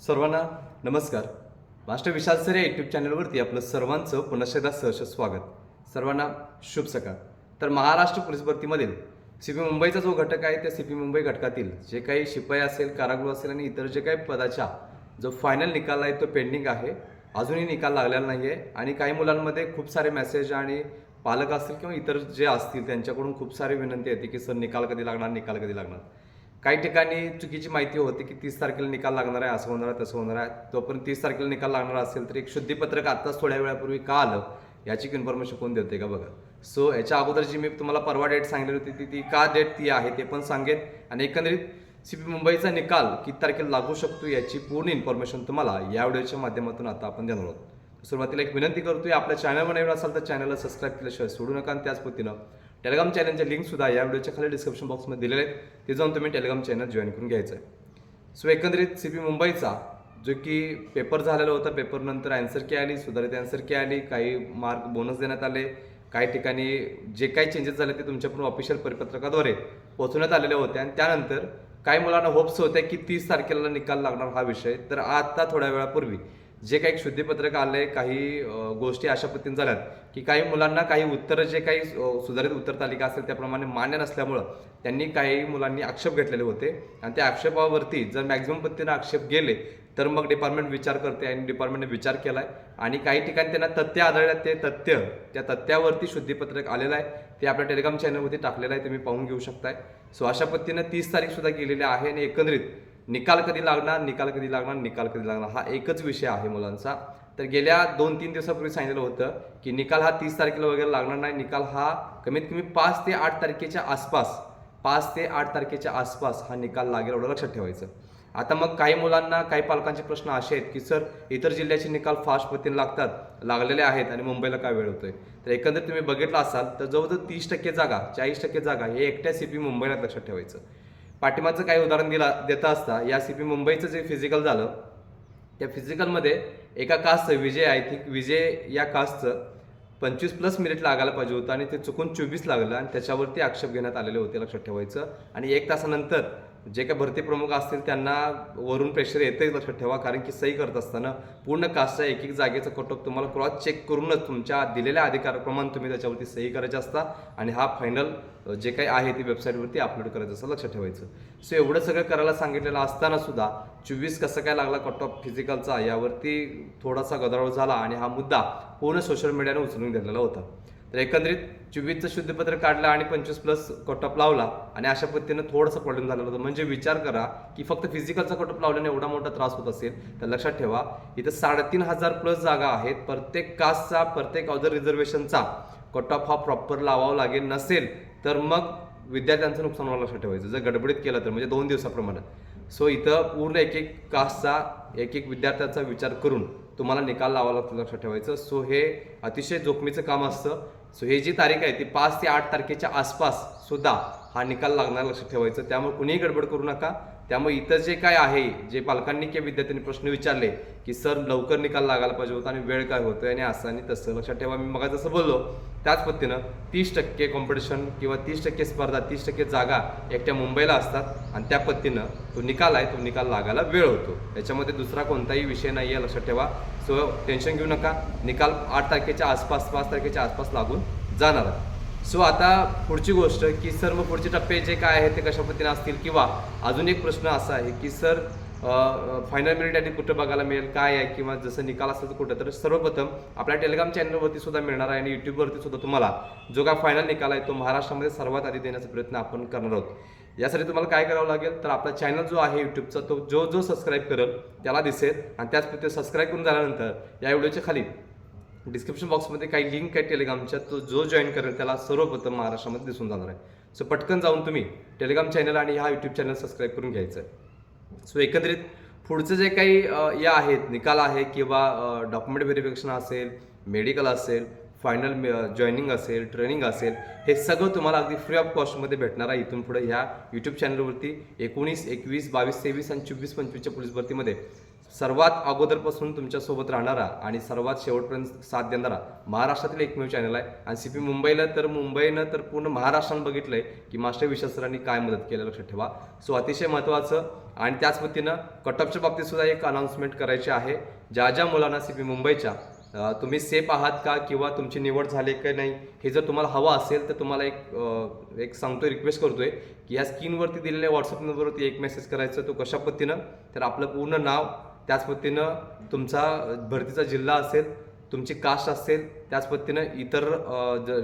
सर्वांना नमस्कार. मास्टर विशाल सर या यूट्यूब चॅनलवरती आपलं सर्वांचं पुन्हा एकदा सहर्ष स्वागत. सर्वांना शुभ सकाळ. तर महाराष्ट्र पोलीस भरतीमधील सीपी मुंबईचा जो घटक आहे त्या सीपी मुंबई घटकातील जे काही शिपाई असेल, कारागृह असेल आणि इतर जे काही पदाच्या जो फायनल निकाल आहे तो पेंडिंग आहे. अजूनही निकाल लागलेला नाही आहे आणि काही मुलांमध्ये खूप सारे मेसेज आणि पालक असतील किंवा इतर जे असतील त्यांच्याकडून खूप सारी विनंती येते की सर निकाल कधी लागणार, निकाल कधी लागणार. काही ठिकाणी चुकीची माहिती होते की 30 तारखेला निकाल लागणार आहे, असं होणार आहे, तसं होणार आहे. तोपर्यंत 30 तारखेला निकाल लागणार असेल तर एक शुद्धीपत्रक आत्ताच थोड्या वेळापूर्वी का आलं याची इन्फॉर्मेशन कोण देते का बघा. सो याच्या अगोदर जी मी तुम्हाला परवा डेट सांगितली होती ती का डेट ती आहे ते पण सांगेन आणि एकंदरीत सीपी मुंबईचा निकाल किती तारखेला लागू शकतो याची पूर्ण इन्फॉर्मेशन तुम्हाला या व्हिडिओच्या माध्यमातून आता आपण देणार आहोत. सुरुवातीला एक विनंती करतोय, आपल्या चॅनलवर नवीन असाल तर चॅनलला सबस्क्राईब केल्याशिवाय सोडू नका आणि त्याच पद्धतीनं टेलिग्राम चॅनलचे लिंक सुद्धा या व्हिडिओच्या खाली डिस्क्रिप्शन बॉक्समध्ये दिलेले आहेत, ते जाऊन तुम्ही टेलिग्राम चॅनल जॉईन करून घ्यायचं आहे. सो एकंदरीत सीपी मुंबईचा जो की पेपर झालेला होता, पेपरनंतर अँसर की आली, सुधारित अँसर की आली, काही मार्क बोनस देण्यात आले, काही ठिकाणी जे काही चेंजेस झाले ते तुमच्याकडून ऑफिशियल परिपत्रकाद्वारे पोहोचवण्यात आलेले होते आणि त्यानंतर काही मुलांना होप्स होत्या की 30 तारखेला निकाल लागणार हा विषय. तर आता थोड्या वेळापूर्वी जे काही शुद्धीपत्रक आले, काही गोष्टी अशा पद्धतीने झाल्यात की काही मुलांना काही उत्तरं जे काही सुधारित उत्तर तालिका असेल त्याप्रमाणे मान्य नसल्यामुळं त्यांनी काही मुलांनी आक्षेप घेतलेले होते आणि त्या आक्षेपावरती जर मॅक्झिमम पद्धतीनं आक्षेप गेले तर मग डिपार्टमेंट विचार करते आणि डिपार्टमेंटने विचार केला आहे आणि काही ठिकाणी त्यांना तथ्य आढळल्यात. ते त्या तथ्यावरती शुद्धीपत्रक आलेलं आहे, ते आपल्या टेलिग्राम चॅनलवरती टाकलेलं आहे, तुम्ही पाहून घेऊ शकताय. सो अशा पद्धतीनं 30 तारीख सुद्धा गेलेली आहे आणि एकंदरीत निकाल कधी लागणार, निकाल कधी लागणार, निकाल कधी लागणार हा एकच विषय आहे मुलांचा. तर गेल्या 2-3 दिवसापूर्वी सांगितलं होतं की निकाल हा 30 तारखेला वगैरे लागणार नाही, निकाल हा कमीत कमी 5 ते 8 तारखेच्या आसपास 5 ते 8 तारखेच्या आसपास हा निकाल लागेल, एवढं लक्षात ठेवायचं. आता मग काही मुलांना, काही पालकांचे प्रश्न असे आहेत की सर इतर जिल्ह्याचे निकाल फास्ट पद्धतीने लागलेले आहेत आणि मुंबईला काय वेळ होतोय. तर एकंदरीत तुम्ही बघितलं असाल तर जवळजवळ 30% जागा, 40% जागा हे एकट्या सीपी मुंबईला लक्षात ठेवायचं. पाठिंबाचं काही उदाहरण देता असता या सीपी मुंबईचं जे फिजिकल झालं त्या फिजिकलमध्ये एका कास्टचं विजय, आय थिंक विजय या कास्टचं 25+ मिनिट लागायला पाहिजे होतं आणि ते चुकून 24 लागलं आणि त्याच्यावरती आक्षेप घेण्यात आलेले होते, लक्षात ठेवायचं. आणि 1 तासानंतर जे काही भरती प्रमुख असतील त्यांना वरून प्रेशर येतंच, लक्षात ठेवा. कारण की सही करत असताना पूर्ण कास्टच्या एक जागेचं कटऑफ तुम्हाला क्रॉस चेक करूनच तुमच्या दिलेल्या अधिकाराप्रमाणे तुम्ही त्याच्यावरती सही करायची असता आणि हा फायनल जे काही आहे ती वेबसाईटवरती अपलोड करायचं असं लक्षात ठेवायचं. सो एवढं सगळं करायला सांगितलेलं असताना सुद्धा 24 कसं काय लागला कट ऑफ फिजिकलचा यावरती थोडासा गदारोळ झाला आणि हा मुद्दा पूर्ण सोशल मीडियाने उचलून घेतलेला होता. तर एकंदरीत 24चं शुद्धीपत्र काढलं आणि 25+ कट ऑफ लावला आणि अशा पद्धतीनं थोडंसं प्रॉब्लेम झालेला होता. म्हणजे विचार करा की फक्त फिजिकलचा कट ऑफ लावल्याने एवढा मोठा त्रास होत असेल तर लक्षात ठेवा इथं 3,500+ जागा आहेत. प्रत्येक कास्टचा, प्रत्येक अदर रिझर्वेशनचा कट ऑफ हा प्रॉपर लावावा लागेल, नसेल तर मग विद्यार्थ्यांचं नुकसान व्हायला लक्षात ठेवायचं जर गडबडीत केलं तर, म्हणजे 2 दिवसाप्रमाणे. सो इथं पूर्ण एक कास्टचा, एक विद्यार्थ्याचा विचार करून तुम्हाला निकाल लावावा लागतो, लक्षात ठेवायचं. सो हे अतिशय जोखमीचं काम असतं. सो ही जी तारीख आहे ती 5 ते 8 तारखेच्या आसपास सुद्धा हा निकाल लागणार, लक्षात ठेवायचं. त्यामुळे कुणीही गडबड करू नका. त्यामुळे इथं जे काय आहे, जे पालकांनी किंवा विद्यार्थ्यांनी प्रश्न विचारले की सर लवकर निकाल लागायला पाहिजे होता आणि वेळ काय होतोय आणि असं आणि तसं, लक्षात ठेवा. मी मग जसं बोललो त्याच पद्धतीनं 30% कॉम्पिटिशन किंवा 30% स्पर्धा, 30% जागा एकट्या मुंबईला असतात आणि त्या पद्धतीनं तो निकाल आहे, तो निकाल लागायला वेळ होतो. याच्यामध्ये दुसरा कोणताही विषय नाही आहे, लक्षात ठेवा. सो टेन्शन घेऊ नका, निकाल 8 तारखेच्या आसपास, 5 तारखेच्या आसपास लागून जाणार आहे. सो आता पुढची गोष्ट की सर मग पुढचे टप्पे जे काय आहे ते कशा पद्धतीने असतील, किंवा अजून एक प्रश्न असा आहे की सर फायनल मेरिट आधी कुठं बघायला मिळेल, काय आहे, किंवा जसं निकाल असेल तर कुठं. तर सर्वप्रथम आपल्या टेलिग्राम चॅनलवरती सुद्धा मिळणार आहे आणि यूट्यूबवरती सुद्धा तुम्हाला जो काय फायनल निकाल आहे तो महाराष्ट्रामध्ये सर्वात आधी देण्याचा प्रयत्न आपण करणार आहोत. यासाठी तुम्हाला काय करावं लागेल तर आपला चॅनल जो आहे यूट्यूबचा तो जो सबस्क्राईब करेल त्याला दिसेल आणि त्याच पद्धतीने सबस्क्राईब करून झाल्यानंतर या व्हिडिओच्या खाली डिस्क्रिप्शन बॉक्समध्ये काही लिंक आहे टेलिग्रामच्या, तो जो जॉईन करेल त्याला सर्वप्रथम महाराष्ट्रामध्ये दिसून जाणार आहे. सो पटकन जाऊन तुम्ही टेलिग्राम चॅनल आणि हा यूट्यूब चॅनल सबस्क्राईब करून घ्यायचं आहे. सो एकंदरीत पुढचं जे काही या आहेत निकाल आहे किंवा डॉक्युमेंट व्हेरिफिकेशन असेल, मेडिकल असेल, फायनल जॉईनिंग असेल, ट्रेनिंग असेल, हे सगळं तुम्हाला अगदी फ्री ऑफ कॉस्टमध्ये भेटणार आहे इथून पुढे ह्या यूट्यूब चॅनलवरती. 19, 21, 22, 23 आणि 24, 25च्या पोलीस भरतीमध्ये सर्वात अगोदरपासून तुमच्यासोबत राहणारा आणि सर्वात शेवटपर्यंत साथ देणारा महाराष्ट्रातील एकमेव चॅनल आहे. आणि CP मुंबईनं तर पूर्ण महाराष्ट्रानं बघितलंय की मास्टर विशाल सरांनी काय मदत केलं, लक्षात ठेवा. सो अतिशय महत्त्वाचं. आणि त्याच पद्धतीनं कट ऑफच्या बाबतीत सुद्धा एक अनाउन्समेंट करायची आहे. ज्या मुलांना CP मुंबईच्या तुम्ही सेफ आहात का किंवा तुमची निवड झाली का नाही हे जर तुम्हाला हवं असेल तर तुम्हाला एक सांगतोय, रिक्वेस्ट करतोय की या स्क्रीनवरती दिलेल्या व्हॉट्सअप नंबरवरती एक मेसेज करायचा. तो कशा पद्धतीनं, तर आपलं पूर्ण नाव, त्याच पद्धतीनं तुमचा भरतीचा जिल्हा असेल, तुमची कास्ट असेल, त्याच पद्धतीनं इतर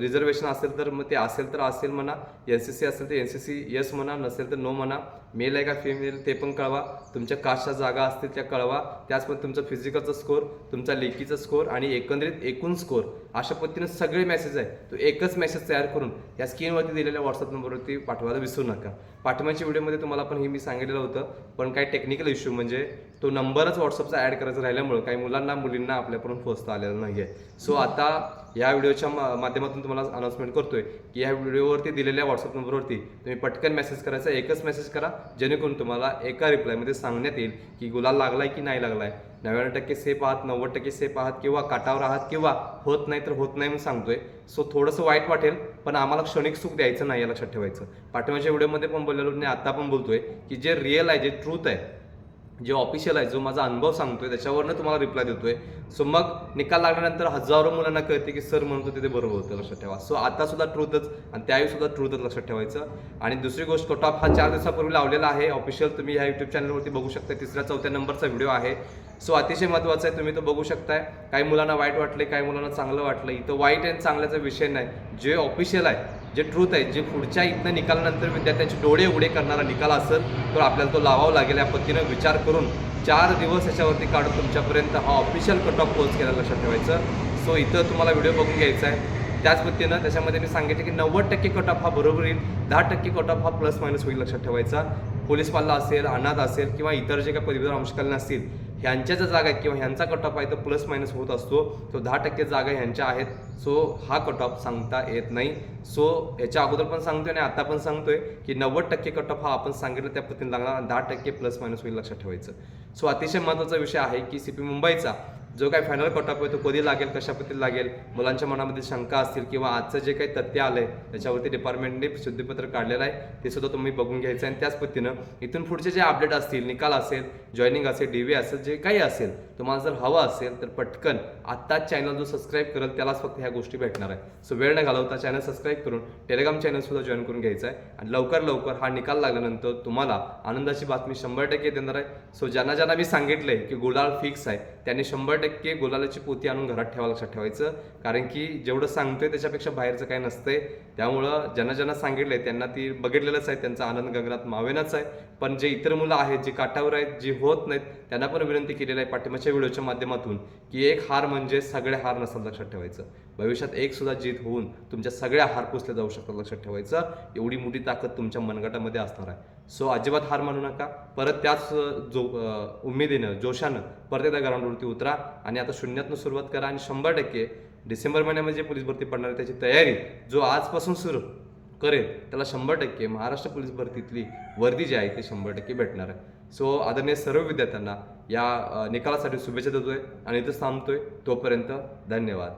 रिझर्वेशन असेल तर मग ते असेल तर असेल म्हणा, NCC असेल तर NCC येस म्हणा, नसेल तर नो म्हणा, मेल आहे का फिमेल ते पण कळवा, तुमच्या कास्टच्या जागा असतील त्या कळवा, त्याचप्रमाणे तुमचा फिजिकलचा स्कोर, तुमचा लेखीचा स्कोर आणि एकंदरीत एकूण स्कोर, अशा पद्धतीनं सगळे मेसेज आहे तो एकच मेसेज तयार करून या स्क्रीनवरती दिलेल्या व्हॉट्सअप नंबरवरती पाठवायला विसरू नका. पाठवण्याच्या व्हिडिओमध्ये तुम्हाला पण हे मी सांगितलेलं होतं, पण काही टेक्निकल इश्यू म्हणजे तो नंबरच व्हॉट्सअपचा ॲड करायचा राहिल्यामुळे काही मुलींना आपल्यापर्यंत पोहोचता आलेलं नाही आहे. सो आता या व्हिडिओच्या माध्यमातून तुम्हाला अनाउन्समेंट करतोय की या व्हिडिओवरती दिलेल्या व्हॉट्सअप नंबरवरती तुम्ही पटकन मेसेज करायचा, एकच मेसेज करा, जेणेकरून तुम्हाला एका रिप्लायमध्ये सांगण्यात येईल की गुलाल लागलाय की नाही लागलाय, 99% सेफ आहात, 90% सेफ आहात किंवा काटावर आहात किंवा होत नाही तर होत नाही म्हणून सांगतोय. सो थोडंसं वाईट वाटेल, पण आम्हाला क्षणिक सुख द्यायचं नाही, या लक्षात ठेवायचं. पाठवण्याच्या व्हिडिओमध्ये पण बोललेलो नाही, आता पण बोलतोय की जे रिअल आहे, जे ट्रूथ आहे, जे ऑफिशियल आहे, जो माझा अनुभव सांगतोय त्याच्यावरनं तुम्हाला रिप्लाय देतोय. सो मग निकाल लागल्यानंतर हजारो मुलांना कळते की सर म्हणतो ते बरोबर होतं, लक्षात ठेवा. सो आता सुद्धा ट्रूथच आणि त्यावेळी सुद्धा ट्रूथच, लक्षात ठेवायचं. आणि दुसरी गोष्ट, कट ऑफ हा 4 दिवसापूर्वी लावलेला आहे ऑफिशियल, तुम्ही ह्या यूट्यूब चॅनलवरती बघू शकता. 3ऱ्या 4थ्या नंबरचा व्हिडिओ आहे. सो अतिशय महत्त्वाचं आहे, तुम्ही तो बघू शकताय. काही मुलांना वाईट वाटले, काही मुलांना चांगलं वाटलं. इथं वाईट आणि चांगल्याचा विषय नाही, जे ऑफिशियल आहे, जे ट्रूथ आहे, जे पुढच्या इथनं निकालानंतर विद्यार्थ्यांचे डोळे उघडे करणारा निकाल असेल तर आपल्याला तो लावावा लागेल. या पद्धतीनं विचार करून 4 दिवस याच्यावरती काढून तुमच्यापर्यंत हा ऑफिशियल कट ऑफ पोस्ट केला, लक्षात ठेवायचं. सो इथं तुम्हाला व्हिडिओ बघून घ्यायचा आहे. त्याच पद्धतीनं त्याच्यामध्ये मी सांगितलं की 90% कट ऑफ हा बरोबर येईल, 10% कट ऑफ हा प्लस मायनस होईल, लक्षात ठेवायचा. पोलीस पाल्ला असेल, अनाथ असेल किंवा इतर जे काही पदवीधर अंशकालीन असतील, ह्यांच्या ज्या जागा आहेत किंवा ह्यांचा कट ऑफ आहे तो प्लस मायनस होत असतो. तो 10% जागा ह्यांच्या आहेत. सो हा कट ऑफ सांगता येत नाही. सो याच्या अगोदर पण सांगतोय आणि आता पण सांगतोय की 90% कट ऑफ हा आपण सांगितलं त्या पद्धतीने लागणार आणि 10% प्लस मायनस होईल, लक्षात ठेवायचं. सो अतिशय महत्त्वाचा विषय आहे की CP मुंबईचा जो काही फायनल कट ऑफ आहे तो कधी लागेल, कशा पद्धतीने लागेल, मुलांच्या मनामध्ये शंका असतील किंवा आजचं जे काही तथ्य आलंय त्याच्यावरती डिपार्टमेंटने शुद्धीपत्र काढलेलं आहे, ते सुद्धा तुम्ही बघून घ्यायचं आहे. आणि त्याच पद्धतीनं इथून पुढचे जे अपडेट असतील, निकाल असेल, जॉईनिंग असेल, DV असेल, जे काही असेल, तुम्हाला जर हवं असेल तर पटकन आत्ताच चॅनल जो सबस्क्राईब करेल त्यालाच फक्त ह्या गोष्टी भेटणार आहे. सो वेळ न घालवता चॅनल सबस्क्राईब करून टेलिग्राम चॅनल सुद्धा जॉईन करून घ्यायचा आहे. आणि लवकर हा निकाल लागल्यानंतर तुम्हाला आनंदाची बातमी 100% देणार आहे. सो ज्यांना मी सांगितलंय की गुलाल फिक्स आहे, त्यांनी 100% गुलालाची पोती आणून घरात ठेवा, लक्षात ठेवायचं. कारण की जेवढं सांगतोय त्याच्यापेक्षा बाहेरचं काही नसतंय. त्यामुळं ज्यांना सांगितलंय त्यांना ती बघितलेलंच आहे, त्यांचा आनंद गगनात मावेनाच आहे. पण जे इतर मुलं आहेत, जे काटावर आहेत, जे होत नाहीत, त्यांना पण विनंती केलेली आहे पाठिंबाच्या व्हिडिओच्या माध्यमातून की एक हार म्हणजे सगळे हार नसतात, लक्षात ठेवायचं. भविष्यात एक सुद्धा जीत होऊन तुमच्या सगळ्या हार पुसल्या जाऊ शकतात, लक्षात ठेवायचं. एवढी मोठी ताकद तुमच्या मनगटामध्ये असणार आहे. सो अजिबात हार मानू नका. परत त्याच उमेदीनं, जोशानं परत एकदा ग्राउंडवरती उतरा आणि आता शून्यातनं सुरुवात करा. आणि 100% डिसेंबर महिन्यामध्ये जे पोलीस भरती पडणार आहे त्याची तयारी जो आजपासून सुरू करेल त्याला 100% महाराष्ट्र पोलीस भरतीतली वर्दी जी आहे ती 100% भेटणार आहे. सो आदरणीय सर्व विद्यार्थ्यांना या निकालासाठी शुभेच्छा देतोय आणि इथं थांबतोय. तोपर्यंत धन्यवाद.